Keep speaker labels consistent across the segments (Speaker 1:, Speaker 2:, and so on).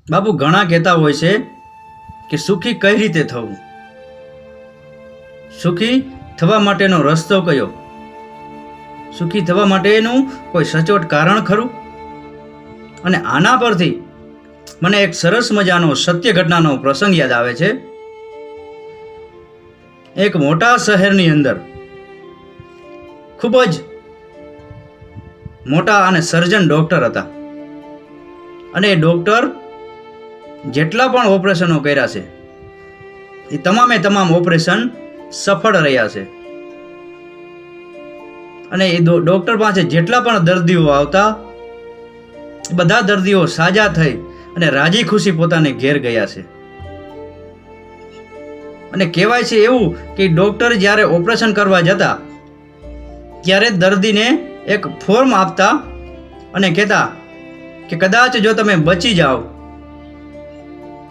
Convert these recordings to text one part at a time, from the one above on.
Speaker 1: બાપુ ઘણા કહેતા હોય છે કે સુખી કઈ રીતે થવું, સુખી થવા માટેનો રસ્તો કયો, સુખી થવા માટેનું કોઈ સચોટ કારણ ખરું? અને આના પરથી મને એક સરસ મજાનો સત્ય ઘટનાનો પ્રસંગ યાદ આવે છે. એક મોટા શહેરની અંદર ખૂબ જ મોટા અને સર્જન ડૉક્ટર હતા, અને એ ડૉક્ટર જેટલા પણ ઓપરેશનો કર્યા છે એ તમામે તમામ ઓપરેશન સફળ રહ્યા છે. અને એ ડૉક્ટર પાસે જેટલા પણ દર્દીઓ આવતા એ બધા દર્દીઓ સાજા થઈ અને રાજી ખુશી પોતાને ઘેર ગયા છે. અને કહેવાય છે એવું કે ડૉક્ટર જ્યારે ઓપરેશન કરવા જતા ત્યારે દર્દીને એક ફોર્મ આપતા અને કહેતા કે કદાચ જો તમે બચી જાઓ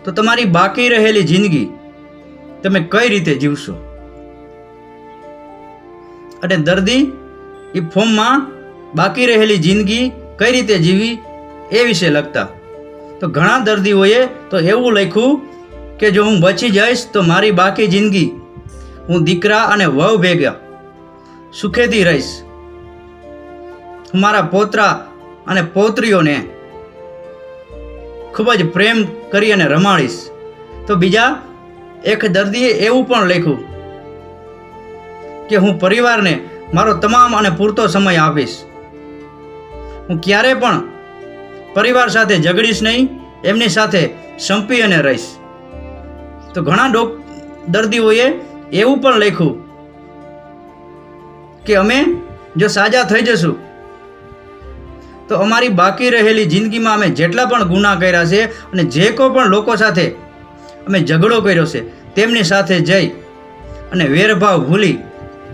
Speaker 1: તો તમારી બાકી રહેલી જિંદગી તમે કઈ રીતે જીવશો. અને દર્દી એ ફોર્મમાં બાકી રહેલી જિંદગી કઈ રીતે જીવી એ વિશે લખતા. તો ઘણા દર્દીઓએ તો એવું લખ્યું કે જો હું બચી જઈશ તો મારી બાકી જિંદગી હું દીકરા અને વહુ ભેગા સુખેથી રહીશ, હું મારા પોતરા અને પૌત્રીઓને ખૂબ જ પ્રેમ કરી અને રમાડીશ. તો બીજા એક દર્દીએ એવું પણ લખ્યું કે હું પરિવારને મારો તમામ અને પૂરતો સમય આપીશ, હું ક્યારે પણ પરિવાર સાથે ઝઘડીશ નહીં, એમની સાથે સંપી અને રહીશ. તો ઘણા દર્દીઓએ એવું પણ લખ્યું કે અમે જો સાજા થઈ જશું તો અમારી બાકી રહેલી જિંદગીમાં અમે જેટલા પણ ગુનાહ કર્યા છે અને જે કોઈ પણ લોકો સાથે અમે ઝઘડો કર્યો છે તેમની સાથે જઈ અને વેરભાવ ભૂલી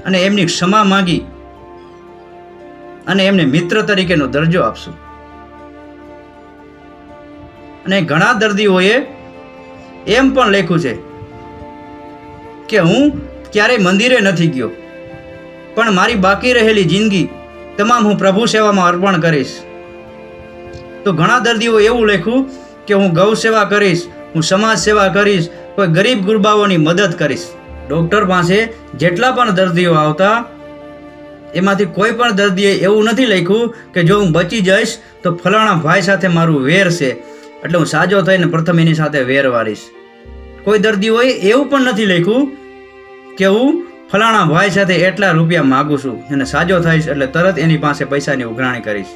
Speaker 1: અને એમની ક્ષમા માંગી અને એમને મિત્ર તરીકેનો દરજ્જો આપશું. અને ઘણા દર્દીઓએ એમ પણ લખ્યું છે કે હું ક્યારેય મંદિરે નથી ગયો પણ મારી બાકી રહેલી જિંદગી તમામ હું પ્રભુ સેવામાં અર્પણ કરીશ. તો ઘણા દર્દીઓ એવું લખ્યું કે હું ગૌ સેવા કરીશ, હું સમાજ સેવા કરીશ, કોઈ ગરીબ ગુરબાઓની મદદ કરીશ. ડૉક્ટર પાસે જેટલા પણ દર્દીઓ આવતા એમાંથી કોઈ પણ દર્દીએ એવું નથી લખ્યું કે જો હું બચી જઈશ તો ફલાણા ભાઈ સાથે મારું વેર છે એટલે હું સાજો થઈને પ્રથમ એની સાથે વેર વારીશ. કોઈ દર્દીઓએ એવું પણ નથી લખ્યું કે હું ફલાણા ભાઈ સાથે એટલા રૂપિયા માગું છું અને સાજો થઈશ એટલે તરત એની પાસે પૈસાની ઉઘરાણી કરીશ.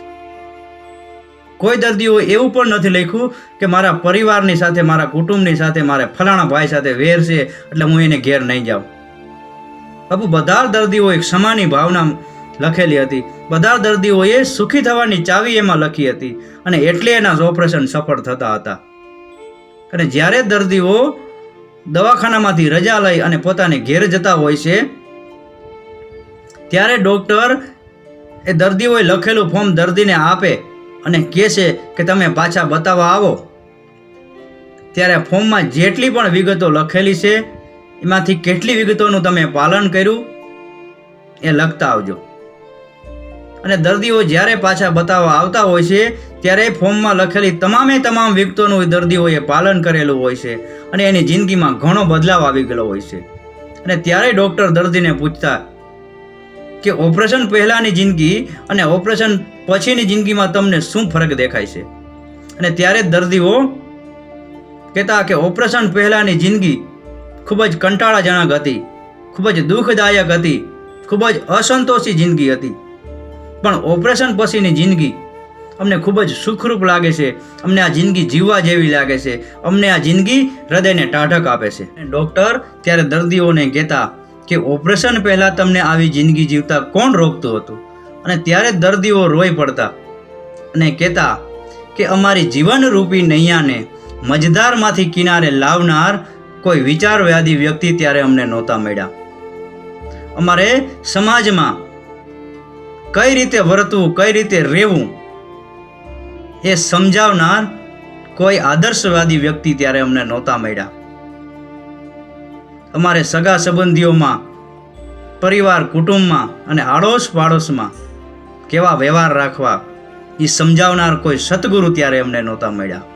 Speaker 1: કોઈ દર્દીઓ એવું પણ નથી લખ્યું કે મારા પરિવારની સાથે, મારા કુટુંબની સાથે, મારે ફલાણા ભાઈ સાથે વેર છે એટલે હું એને ઘેર નહીં જાઉં. બાપુ બધા દર્દીઓએ ક્ષમાની ભાવના લખેલી હતી, બધા દર્દીઓએ સુખી થવાની ચાવી એમાં લખી હતી અને એટલે એના ઓપરેશન સફળ થતા હતા. અને જ્યારે દર્દીઓ દવાખાનામાંથી રજા લઈ અને પોતાને ઘેર જતા હોય છે ત્યારે ડૉક્ટર એ દર્દીઓએ લખેલું ફોર્મ દર્દીને આપે અને કહે છે કે તમે પાછા બતાવવા આવો. ત્યારે ફોર્મમાં જેટલી પણ વિગતો લખેલી છે એમાંથી કેટલી વિગતોનું તમે પાલન કર્યું એ લખતા આવજો. અને દર્દીઓ જ્યારે પાછા બતાવવા આવતા હોય છે ત્યારે ફોર્મમાં લખેલી તમામે તમામ વિગતોનું દર્દીઓએ પાલન કરેલું હોય છે અને એની જિંદગીમાં ઘણો બદલાવ આવી ગયેલો હોય છે. અને ત્યારે ડૉક્ટર દર્દીને પૂછતા કે ઓપરેશન પહેલાંની જિંદગી અને ઓપરેશન પછીની જિંદગીમાં તમને શું ફરક દેખાય છે? અને ત્યારે દર્દીઓ કહેતા કે ઓપરેશન પહેલાંની જિંદગી ખૂબ જ કંટાળાજનક હતી, ખૂબ જ દુઃખદાયક હતી, ખૂબ જ અસંતોષી જિંદગી હતી, પણ ઓપરેશન પછીની જિંદગી અમને ખૂબ જ સુખરૂપ લાગે છે, અમને આ જિંદગી જીવવા જેવી લાગે છે, અમને આ જિંદગી હૃદયને ટાઢક આપે છે. ડૉક્ટર ત્યારે દર્દીઓને કહેતા કે ઓપરેશન પહેલાં તમને આવી જિંદગી જીવતા કોણ રોકતું હતું? અને ત્યારે દર્દીઓ રોઈ પડતા અને કહેતા કે અમારી જીવનરૂપી નૈયાને મજદારમાંથી કિનારે લાવનાર કોઈ વિચારવાદી વ્યક્તિ ત્યારે અમને નહોતા મળ્યા. અમારે સમાજમાં કઈ રીતે વર્તવું, કઈ રીતે રહેવું એ સમજાવનાર કોઈ આદર્શવાદી વ્યક્તિ ત્યારે અમને નહોતા મળ્યા. અમારે સગા સંબંધીઓમાં, પરિવાર કુટુંબમાં અને આડોશ પાડોશમાં કેવા વ્યવહાર રાખવા એ સમજાવનાર કોઈ સદગુરુ ત્યારે અમને નહોતા મળ્યા.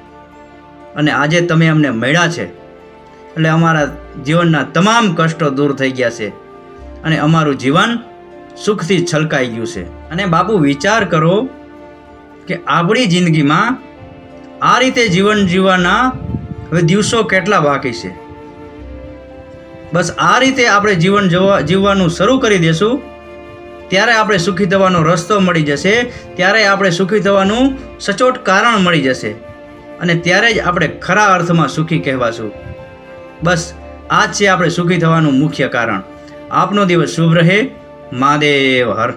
Speaker 1: અને આજે તમે અમને મળ્યા છે એટલે અમારા જીવનના તમામ કષ્ટો દૂર થઈ ગયા છે અને અમારું જીવન સુખથી છલકાઈ ગયું છે. અને બાપુ વિચાર કરો કે આપણી જિંદગીમાં આ રીતે જીવન જીવવાના હવે દિવસો કેટલા બાકી છે. બસ આ રીતે આપણે જીવન જીવવાનું શરૂ કરી દેશું ત્યારે આપણે સુખી થવાનો રસ્તો મળી જશે, ત્યારે આપણે સુખી થવાનું સચોટ કારણ મળી જશે અને ત્યારે જ આપણે ખરા અર્થમાં સુખી કહેવાશું. બસ આ જ છે આપણે સુખી થવાનું મુખ્ય કારણ. આપનો દિવસ શુભ રહે. મહાદેવ હર.